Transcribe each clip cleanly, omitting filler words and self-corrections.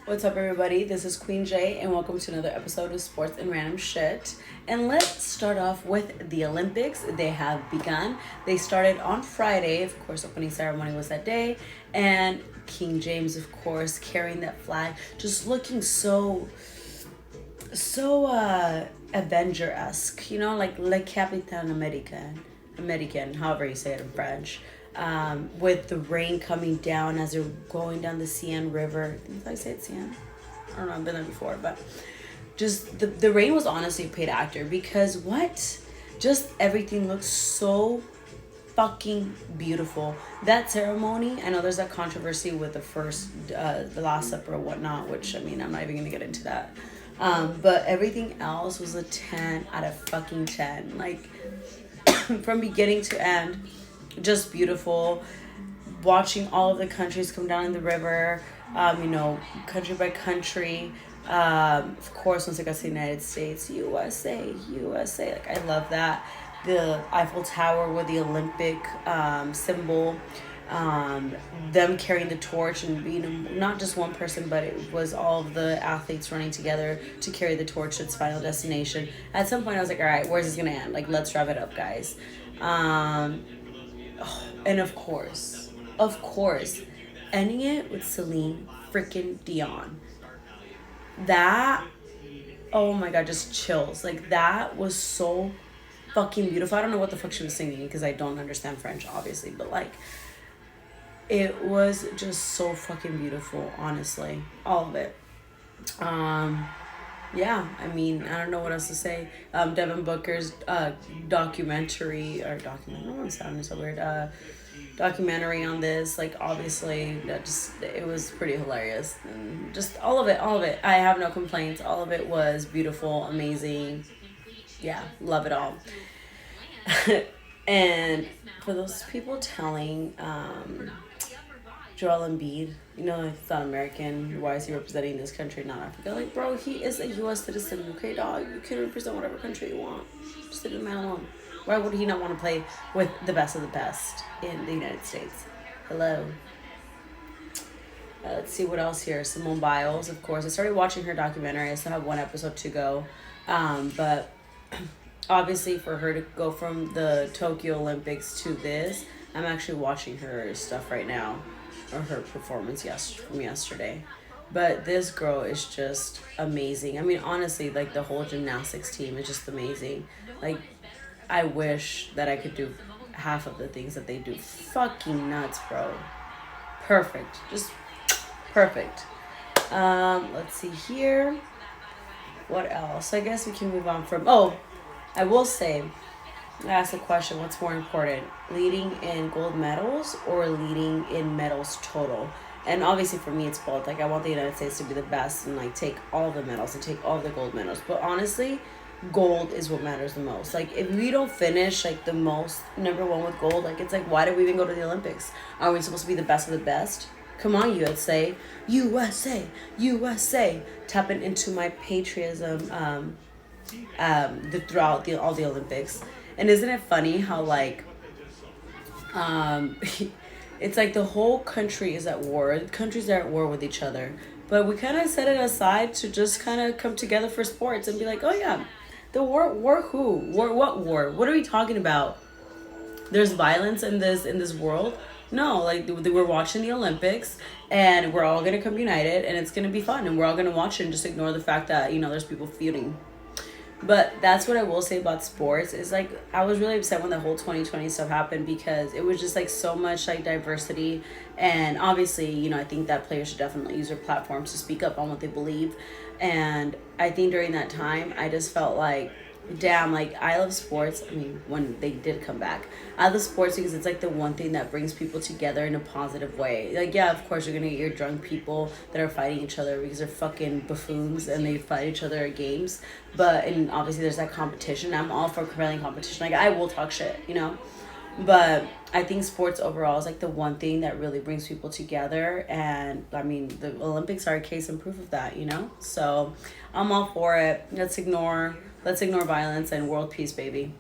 What's up, everybody? This is Queen J, and welcome to another episode of Sports and Random Shit. And let's start off with the Olympics. They have begun. They started on Friday. Of course, opening ceremony was that day. And King James, of course, carrying that flag, just looking so Avenger-esque, like Le Capitaine American, however you say it in French. With the rain coming down as they're going down the Seine River. Did I say it Seine? I don't know, I've been there before, but just the rain was honestly a paid actor because just everything looks so fucking beautiful. That ceremony, I know there's that controversy with the Last Supper or whatnot, which I mean, I'm not even gonna get into that. But everything else was a 10 out of fucking 10. Like, from beginning to end, just beautiful. Watching all of the countries come down in the river, country by country. Of course, once I got to the United States, USA. Like, I love that. The Eiffel Tower with the Olympic symbol. Them carrying the torch and being not just one person, but it was all of the athletes running together to carry the torch to its final destination. At some point, I was like, all right, where's this gonna end? Like, let's wrap it up, guys. And of course, ending it with Celine freaking Dion. That, oh my god, just chills. Like, that was so fucking beautiful. I don't know what the fuck she was singing because I don't understand French, obviously, but like, it was just so fucking beautiful, honestly. All of it. Yeah, I mean, I don't know what else to say. Devin Booker's documentary, I don't want to sound so weird, documentary on this, like, obviously, it was pretty hilarious. And just all of it. I have no complaints. All of it was beautiful, amazing. Yeah, love it all. And for those people telling Joel Embiid, he's not American. Why is he representing this country, not Africa? Like, bro, he is a U.S. citizen, okay, dog? You can represent whatever country you want. Just leave the man alone. Why would he not want to play with the best of the best in the United States? Hello. Let's see what else here. Simone Biles, of course. I started watching her documentary. I still have one episode to go. But obviously, for her to go from the Tokyo Olympics to this, I'm actually watching her stuff right now. Or her performance from yesterday. But this girl is just amazing. I mean, honestly, like, the whole gymnastics team is just amazing. Like, I wish that I could do half of the things that they do. Fucking nuts, bro. Perfect. Just perfect. Let's see here. What else? I guess we can move on from... Oh, I will say... I asked the question, what's more important, leading in gold medals or leading in medals total? And obviously for me, it's both. Like, I want the United States to be the best and, like, take all the medals and take all the gold medals. But honestly, gold is what matters the most. Like, if we don't finish, like, the most number one with gold, like, it's like, why did we even go to the Olympics? Are we supposed to be the best of the best? Come on, USA. USA. Tapping into my patriotism throughout all the Olympics. And isn't it funny how, like, it's like the whole country is at war. Countries are at war with each other. But we kind of set it aside to just kind of come together for sports and be like, oh, yeah, the war who? War what war? What are we talking about? There's violence in this world? No, like, we're watching the Olympics and we're all going to come united and it's going to be fun. And we're all going to watch it and just ignore the fact that, there's people feuding. But that's what I will say about sports is, like, I was really upset when the whole 2020 stuff happened because it was just, like, so much, like, diversity. And obviously, I think that players should definitely use their platforms to speak up on what they believe. And I think during that time, I just felt like, damn, like, I love sports. I mean, when they did come back, I love sports because it's, like, the one thing that brings people together in a positive way. Like, yeah, of course, you're gonna get your drunk people that are fighting each other because they're fucking buffoons and they fight each other at games. And obviously there's that competition. I'm all for compelling competition. Like, I will talk shit, But I think sports overall is, like, the one thing that really brings people together. And, I mean, the Olympics are a case and proof of that, So I'm all for it. Let's ignore violence and world peace, baby.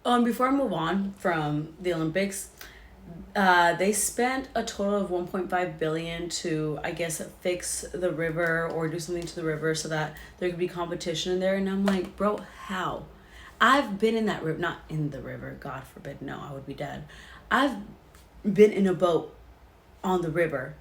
Before I move on from the Olympics, They spent a total of 1.5 billion to, I guess, fix the river or do something to the river so that there could be competition in there. And I'm like, bro, how? I've been in that river, not in the river, God forbid, no, I would be dead. I've been in a boat on the river,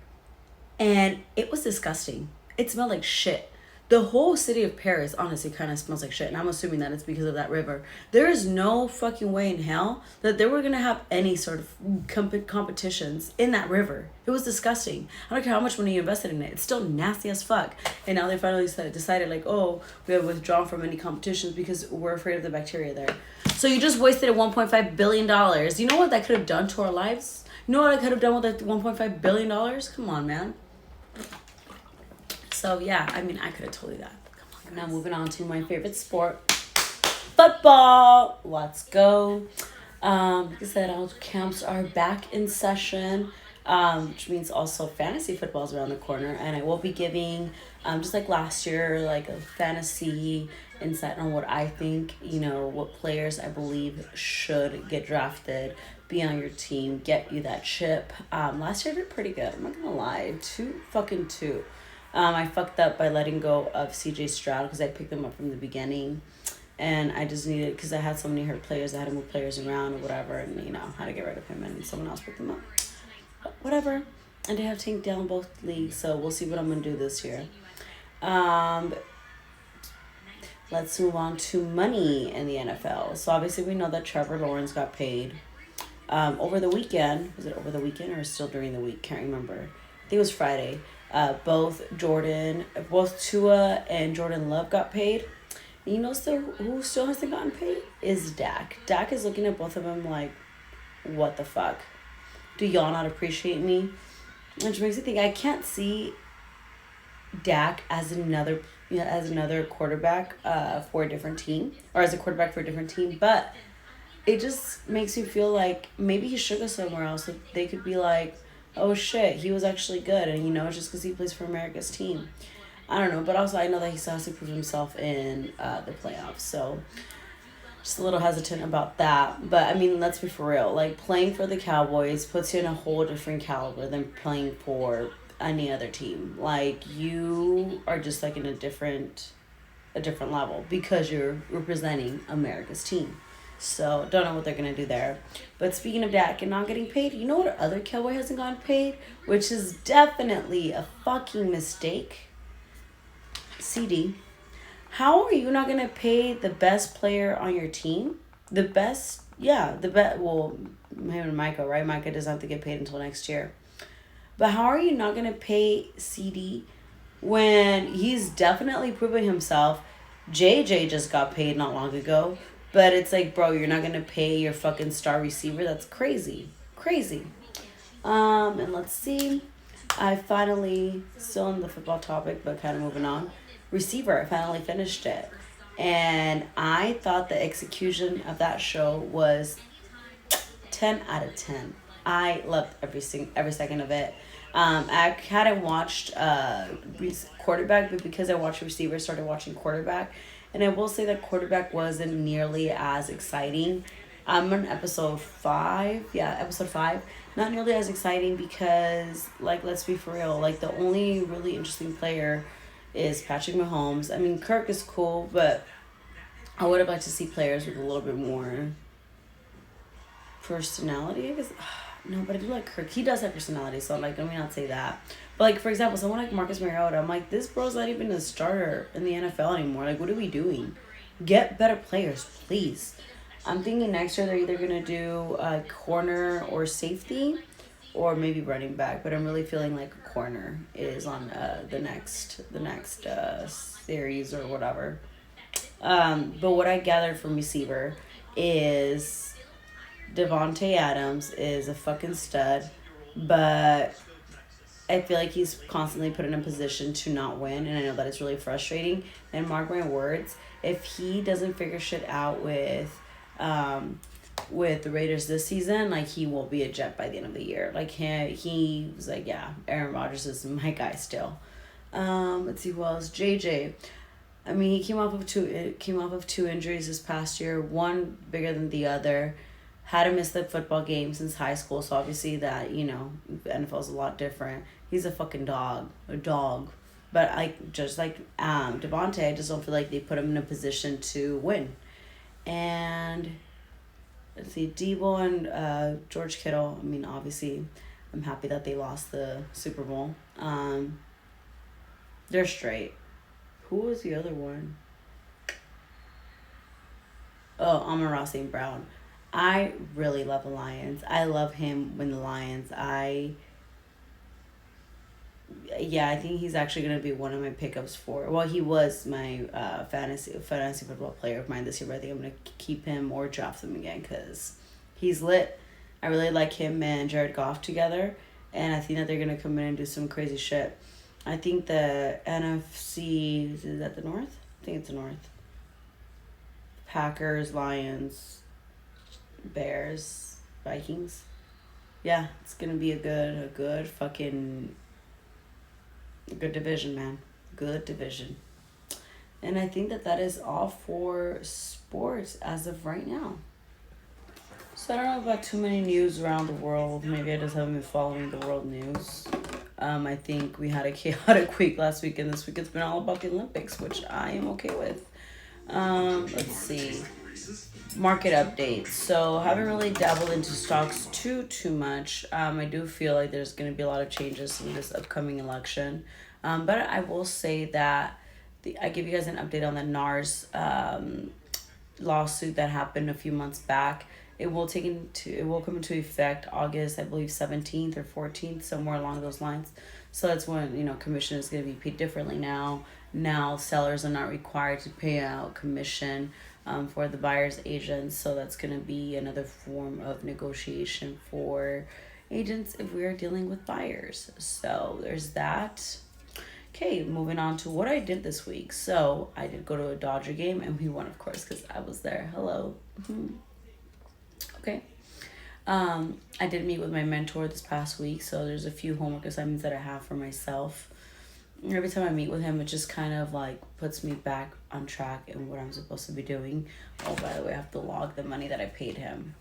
and it was disgusting. It smelled like shit. The whole city of Paris honestly kind of smells like shit, and I'm assuming that it's because of that river. There is no fucking way in hell that they were gonna have any sort of competitions in that river. It was disgusting. I don't care how much money you invested in it; it's still nasty as fuck. And now they finally decided like, oh, we have withdrawn from any competitions because we're afraid of the bacteria there. So you just wasted $1.5 billion. You know what that could have done to our lives? You know what I could have done with that $1.5 billion? Come on, man. So yeah, I mean, I could have told you that. Come on. Now moving on to my favorite sport, football. Let's go. Like I said, all camps are back in session, which means also fantasy football is around the corner, and I will be giving, just like last year, like a fantasy insight on what I think, what players I believe should get drafted, be on your team, get you that chip. Last year I did pretty good. I'm not gonna lie, two. I fucked up by letting go of CJ Stroud because I picked him up from the beginning. And I just needed, because I had so many hurt players, I had to move players around or whatever, and had to get rid of him, and someone else picked him up. But whatever. And they have tanked down both leagues, so we'll see what I'm going to do this year. Let's move on to money in the NFL. So obviously we know that Trevor Lawrence got paid over the weekend. Was it over the weekend or still during the week? Can't remember. I think it was Friday. Both Tua and Jordan Love got paid. And who still hasn't gotten paid is Dak. Dak is looking at both of them like, what the fuck? Do y'all not appreciate me? Which makes me think I can't see Dak as another quarterback for a different team, or as a quarterback for a different team. But it just makes me feel like maybe he should go somewhere else. So they could be like, oh shit, he was actually good, and it's just because he plays for America's team. I don't know, but also I know that he still has to prove himself in the playoffs, so just a little hesitant about that. But I mean, let's be for real. Like, playing for the Cowboys puts you in a whole different caliber than playing for any other team. Like, you are just like in a different level because you're representing America's team. So, don't know what they're going to do there. But speaking of Dak and not getting paid, you know what other Cowboy hasn't gotten paid? Which is definitely a fucking mistake. CD. How are you not going to pay the best player on your team? Well, him and Micah, right? Micah doesn't have to get paid until next year. But how are you not going to pay CD when he's definitely proven himself? JJ just got paid not long ago. But it's like, bro, you're not going to pay your fucking star receiver? That's crazy. Crazy. And let's see. I finally, still on the football topic, but kind of moving on. Receiver, I finally finished it. And I thought the execution of that show was 10 out of 10. I loved every second of it. I hadn't watched quarterback, but because I watched receiver, started watching quarterback. And I will say that quarterback wasn't nearly as exciting. I'm on episode 5. Yeah, episode 5. Not nearly as exciting because, like, let's be for real. Like, the only really interesting player is Patrick Mahomes. I mean, Kirk is cool, but I would have liked to see players with a little bit more personality, I guess. No, but I do like Kirk. He does have personality, so I'm like, let me not say that. But, like, for example, someone like Marcus Mariota, I'm like, this bro's not even a starter in the NFL anymore. Like, what are we doing? Get better players, please. I'm thinking next year they're either going to do a corner or safety or maybe running back. But I'm really feeling like a corner is on the next series or whatever. But what I gathered from receiver is Devontae Adams is a fucking stud. But I feel like he's constantly put in a position to not win, and I know that it's really frustrating. And mark my words, if he doesn't figure shit out with the Raiders this season, like, he won't be a Jet by the end of the year. Like, he was like, yeah, Aaron Rodgers is my guy still. Let's see who else. JJ. I mean, he came off of two injuries this past year, one bigger than the other. Hadn't missed the football game since high school, so obviously that, NFL is a lot different. He's a fucking dog. A dog. But just like Devontae, I just don't feel like they put him in a position to win. And let's see, Debo and George Kittle. I mean, obviously, I'm happy that they lost the Super Bowl. They're straight. Who was the other one? Oh, Amon-Ra St. Brown. I really love the Lions. I love him when the Lions. I think he's actually gonna be one of my pickups for. Well, he was my fantasy football player of mine this year, but I think I'm gonna keep him or draft him again because he's lit. I really like him and Jared Goff together, and I think that they're gonna come in and do some crazy shit. I think the NFC is that the North? I think it's the North. Packers, Lions, Bears, Vikings. Yeah, it's gonna be a good fucking good division, man. Good division. And I think that is all for sports as of right now. So I don't know about too many news around the world. Maybe I just haven't been following the world news. I think we had a chaotic week last week, and this week it's been all about the Olympics, which I am okay with. Let's see. Market updates. So I haven't really dabbled into stocks too much. I do feel like there's going to be a lot of changes in this upcoming election. But I will say that I give you guys an update on the NARS lawsuit that happened a few months back. It will come into effect August, I believe 17th or 14th, somewhere along those lines. So that's when, commission is going to be paid differently now. Now sellers are not required to pay out commission for the buyer's agents. So that's going to be another form of negotiation for agents if we are dealing with buyers. So there's that. Okay, moving on to what I did this week. So I did go to a Dodger game and we won, of course, because I was there. Hello. Okay. I did meet with my mentor this past week, so there's a few homework assignments that I have for myself. Every time I meet with him, it just kind of like puts me back on track in what I'm supposed to be doing. Oh, by the way, I have to log the money that I paid him.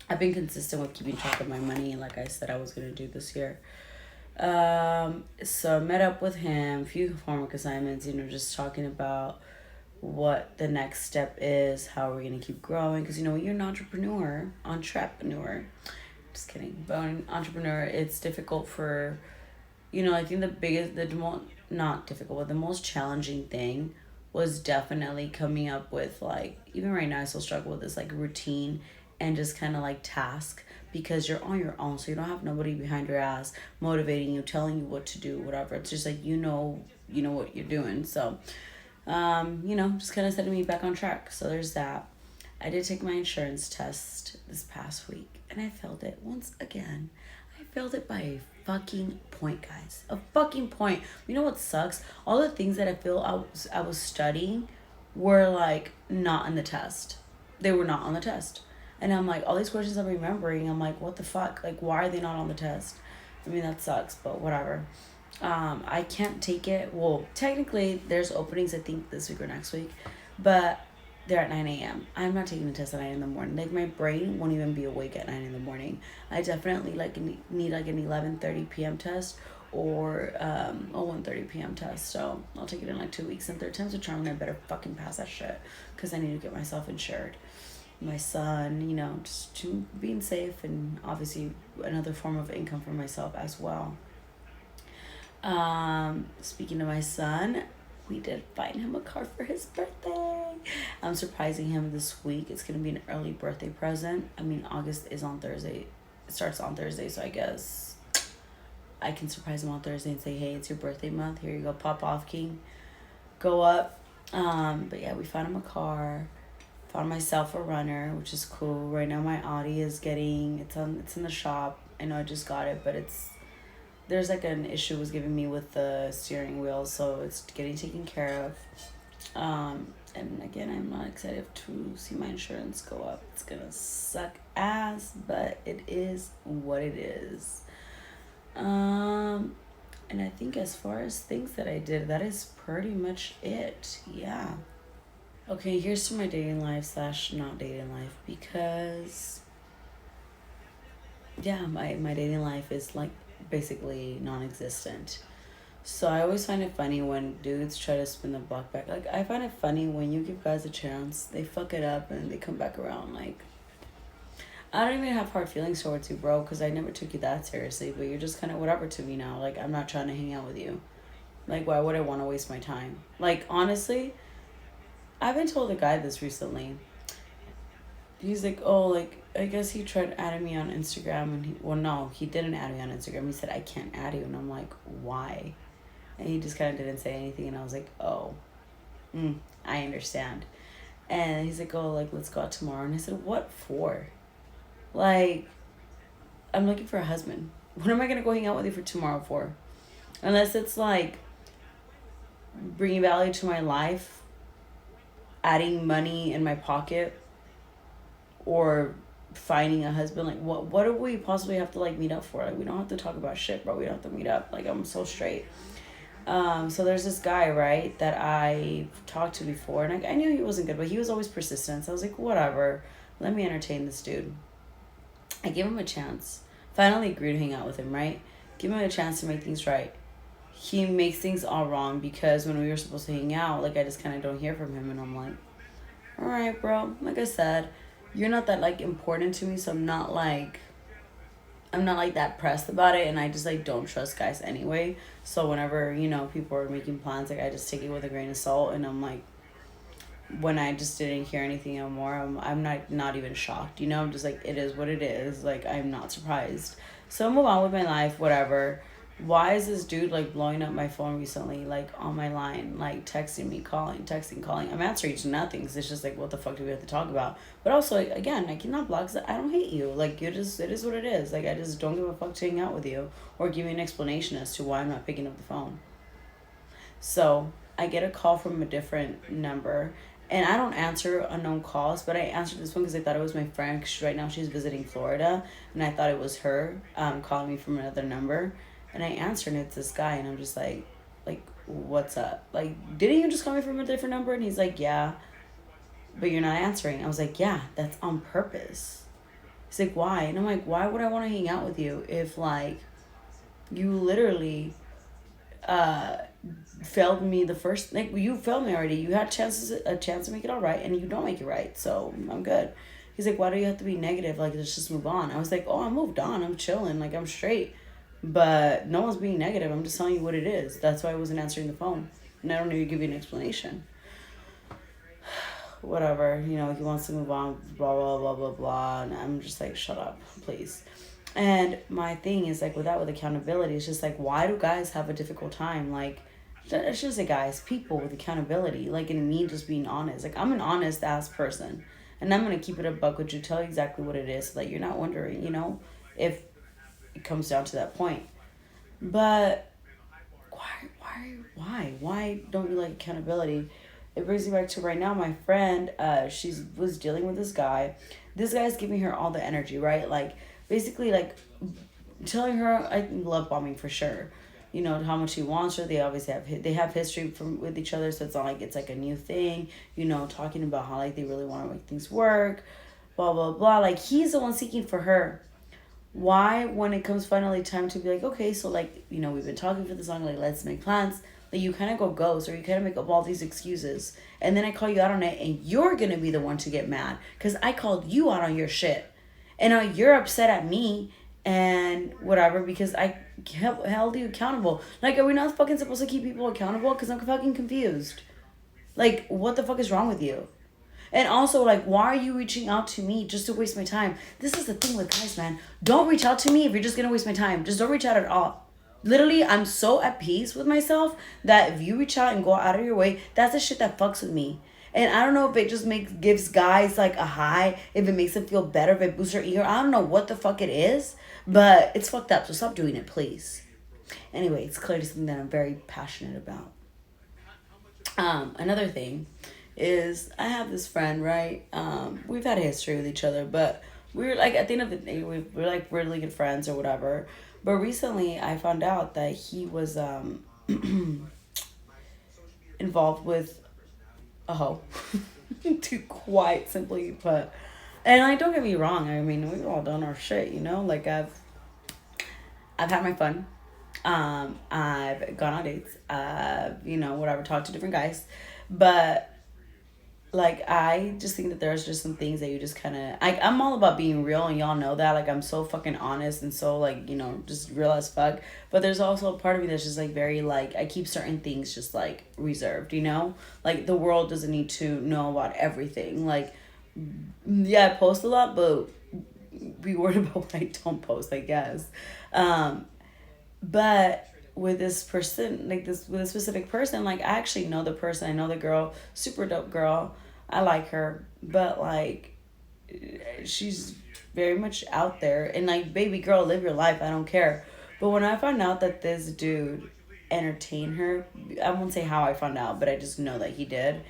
I've been consistent with keeping track of my money, like I said I was going to do this year. So I met up with him, a few homework assignments, just talking about what the next step is, how we're going to keep growing. Because, when you're an entrepreneur, just kidding, but an entrepreneur, it's difficult for, I think the most challenging thing was definitely coming up with, like, even right now I still struggle with this, like, routine and just kind of, like, task. Because you're on your own, so you don't have nobody behind your ass motivating you, telling you what to do, whatever. It's just like, you know what you're doing. So, just kind of setting me back on track. So there's that. I did take my insurance test this past week, and I failed it once again. I failed it by a fucking point, guys. A fucking point. You know what sucks? All the things that I feel I was studying were, like, not on the test. They were not on the test. And I'm like, all these questions I'm remembering, I'm like, what the fuck? Like, why are they not on the test? I mean, that sucks, but whatever. I can't take it. Well, technically, there's openings, I think, this week or next week. But they're at 9 a.m. I'm not taking the test at 9 in the morning. Like, my brain won't even be awake at 9 in the morning. I definitely, need, an 11:30 p.m. test or a 1:30 p.m. test. So I'll take it in, 2 weeks. And third time's a charm, and I better fucking pass that shit. Because I need to get myself insured. My son, just to being safe, and obviously another form of income for myself as well. Speaking of my son, we did find him a car for his birthday. I'm surprising him this week. It's going to be an early birthday present. I mean, August is on Thursday. It starts on Thursday, so I guess I can surprise him on Thursday and say, hey, it's your birthday month. Here you go, pop off, king. Go up. But yeah, we found him a car. Found myself a runner, which is cool. Right now my Audi is it's in the shop. I know I just got it, but there's an issue was giving me with the steering wheel, so it's getting taken care of. And again, I'm not excited to see my insurance go up. It's gonna suck ass, but it is what it is. And I think as far as things that I did, that is pretty much it. Yeah. Okay, here's to my dating life / not dating life, because yeah, my dating life is like basically non-existent. So I always find it funny when dudes try to spin the block back. Like I find it funny when you give guys a chance, they fuck it up and they come back around. Like I don't even have hard feelings towards you, bro, because I never took you that seriously. But you're just kind of whatever to me now. Like I'm not trying to hang out with you. Like why would I want to waste my time? Like honestly, I've been told a guy this recently. He's like, oh, like I guess he tried adding me on Instagram, and well, no, he didn't add me on Instagram. He said I can't add you, and I'm like, why? And he just kind of didn't say anything, and I was like, oh, I understand. And he's like, oh, like let's go out tomorrow, and I said, what for? Like, I'm looking for a husband. What am I gonna go hang out with you for tomorrow for? Unless it's like bringing value to my life, adding money in my pocket, or finding a husband. Like what do we possibly have to like meet up for? Like we don't have to talk about shit, bro. We don't have to meet up. Like I'm so straight. So there's this guy, right, that I talked to before, and I knew he wasn't good, but he was always persistent. So I was like, whatever, let me entertain this dude. I gave him a chance. Finally agreed to hang out with him, right? Give him a chance to make things right. He makes things all wrong because when we were supposed to hang out, like I just kind of don't hear from him, and I'm like, all right, bro. Like I said, you're not that like important to me, so I'm not like that pressed about it, and I just like don't trust guys anyway. So whenever people are making plans, like I just take it with a grain of salt, and I'm like, when I just didn't hear anything anymore, I'm not even shocked. I'm just like it is what it is. Like I'm not surprised. So I move on with my life, whatever. Why is this dude like blowing up my phone recently, like on my line, like texting me, calling, texting, calling? I'm answering to nothing because it's just like, what the fuck do we have to talk about? But also, like, again, I cannot block. I don't hate you. Like it is what it is. Like I just don't give a fuck to hang out with you or give me an explanation as to why I'm not picking up the phone. So I get a call from a different number. And I don't answer unknown calls, but I answered this one because I thought it was my friend. Cause right now she's visiting Florida, and I thought it was her calling me from another number. And I answered, and it's this guy, and I'm just like, what's up? Like, didn't you just call me from a different number? And he's like, yeah, but you're not answering. I was like, yeah, that's on purpose. He's like, why? And I'm like, why would I want to hang out with you if like you literally uh failed me the first, like you failed me already. You had a chance to make it all right, and you don't make it right, so I'm good. He's like, why do you have to be negative? Like let's just move on. I was like, oh, I moved on, I'm chilling, like I'm straight. But no one's being negative, I'm just telling you what it is. That's why I wasn't answering the phone, and I don't need to give you an explanation. Whatever, he wants to move on, blah blah blah blah blah, and I'm just like, shut up, please. And my thing is like with accountability, it's just like, why do guys have a difficult time? Like I should say guys, people with accountability, like in me just being honest. Like I'm an honest ass person, and I'm gonna keep it a buck with you, tell you exactly what it is, so that you're not wondering, if it comes down to that point. But why don't you like accountability? It brings me back to right now. My friend, she was dealing with this guy. This guy's giving her all the energy, right? Like basically, like telling her I love bombing for sure. How much he wants her. They obviously have history from with each other, so it's not like it's like a new thing. Talking about how like they really want to make things work, blah blah blah. Like he's the one seeking for her. Why, when it comes finally time to be like, okay, so like we've been talking for this long, like let's make plans. Like you kind of go ghost, or you kind of make up all these excuses, and then I call you out on it, and you're gonna be the one to get mad because I called you out on your shit, and now you're upset at me and whatever because I held you accountable. Like, are we not fucking supposed to keep people accountable? Because I'm fucking confused. Like, what the fuck is wrong with you? And also, like, why are you reaching out to me just to waste my time? This is the thing with guys, man. Don't reach out to me if you're just gonna waste my time. Just don't reach out at all. Literally, I'm so at peace with myself that if you reach out and go out of your way, that's the shit that fucks with me. And I don't know if it just gives guys like a high, if it makes them feel better, if it boosts their ego. I don't know what the fuck it is, but it's fucked up. So stop doing it, please. Anyway, it's clearly something that I'm very passionate about. Another thing is I have this friend, right? We've had a history with each other, but we're like at the end of the day, we're like really good friends or whatever. But recently, I found out that he was involved with a hoe, to quite simply put. And like, don't get me wrong. I mean, we've all done our shit, you know. Like I've had my fun. I've gone on dates. Whatever, talked to different guys, but like I just think that there's just some things that you just kind of I'm all about being real, and y'all know that. Like I'm so fucking honest and so like just real as fuck. But there's also a part of me that's just like very like I keep certain things just like reserved. Like the world doesn't need to know about everything. Like yeah, I post a lot, but be worried about what I don't post, I guess. Um, but with this person, like this with a specific person, like I actually know the person. I know the girl, super dope girl. I like her, but like she's very much out there. And like, baby girl, live your life. I don't care. But when I found out that this dude entertained her, I won't say how I found out, but I just know that he did.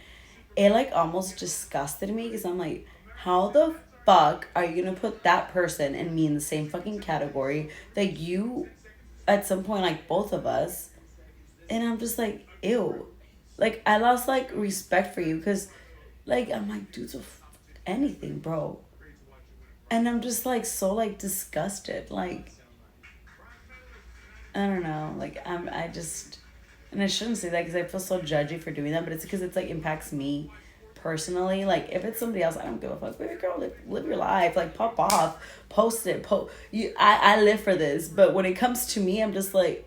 It like almost disgusted me because I'm like, how the fuck are you gonna put that person and me in the same fucking category that you at some point, like both of us? And I'm just like, ew. Like I lost like respect for you because like I'm like, dudes will anything, bro. And I'm just like so like disgusted. Like I don't know. Like I just, and I shouldn't say that because I feel so judgy for doing that, but it's because it's like impacts me personally. Like if it's somebody else, I don't give a fuck. Baby girl, live your life. Like pop off, post it. I live for this. But when it comes to me, I'm just like,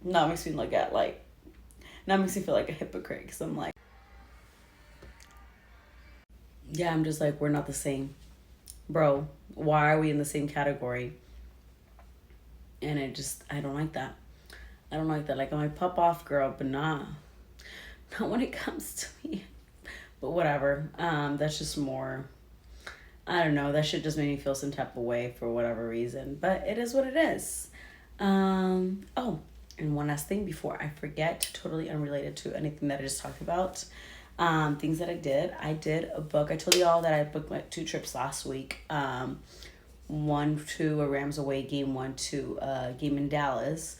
now it makes me look at like, now it makes me feel like a hypocrite because I'm like, yeah, I'm just like, we're not the same, bro. Why are we in the same category? And I don't like that. I don't like that. Like I'm a pop off girl, but nah, not when it comes to me. But whatever. That's just more. I don't know. That shit just made me feel some type of way for whatever reason. But it is what it is. Oh, and one last thing before I forget, totally unrelated to anything that I just talked about. Things that I did. I did a book. I told y'all that I booked my 2 trips last week. One to a Rams away game, one to a game in Dallas.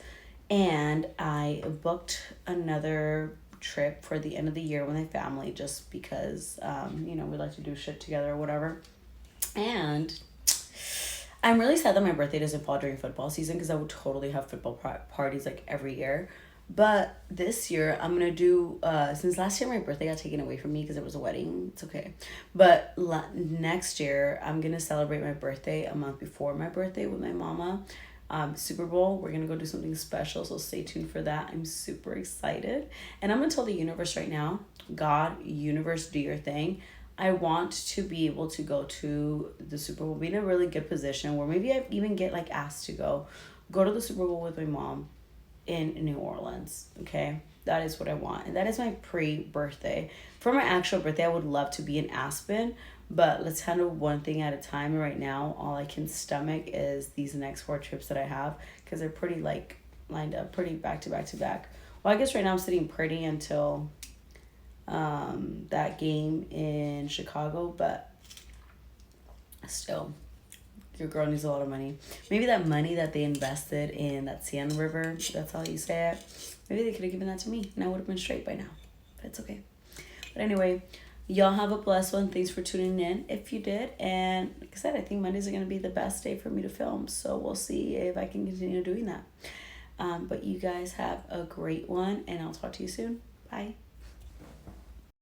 And I booked another trip for the end of the year with my family just because, we like to do shit together or whatever. And I'm really sad that my birthday doesn't fall during football season because I would totally have football parties like every year. But this year I'm gonna do since last year my birthday got taken away from me because it was a wedding. It's okay, but next year I'm gonna celebrate my birthday a month before my birthday with my mama. Super Bowl, we're gonna go do something special, so stay tuned for that. I'm super excited, and I'm gonna tell the universe right now, God, universe, do your thing. I want to be able to go to the Super Bowl, be in a really good position where maybe I even get like asked to go to the Super Bowl with my mom in New Orleans. Okay, that is what I want, and that is my pre-birthday. For my actual birthday, I would love to be in Aspen, but let's handle one thing at a time. Right now, all I can stomach is these next 4 trips that I have because they're pretty like lined up, pretty back to back to back. Well, I guess right now I'm sitting pretty until that game in Chicago, but still, your girl needs a lot of money. Maybe that money that they invested in that Seine River, that's how you say it, maybe they could have given that to me and I would have been straight by now. But it's okay. But anyway, y'all have a blessed one. Thanks for tuning in if you did. And like I said, I think Mondays are going to be the best day for me to film. So we'll see if I can continue doing that. But you guys have a great one and I'll talk to you soon. Bye.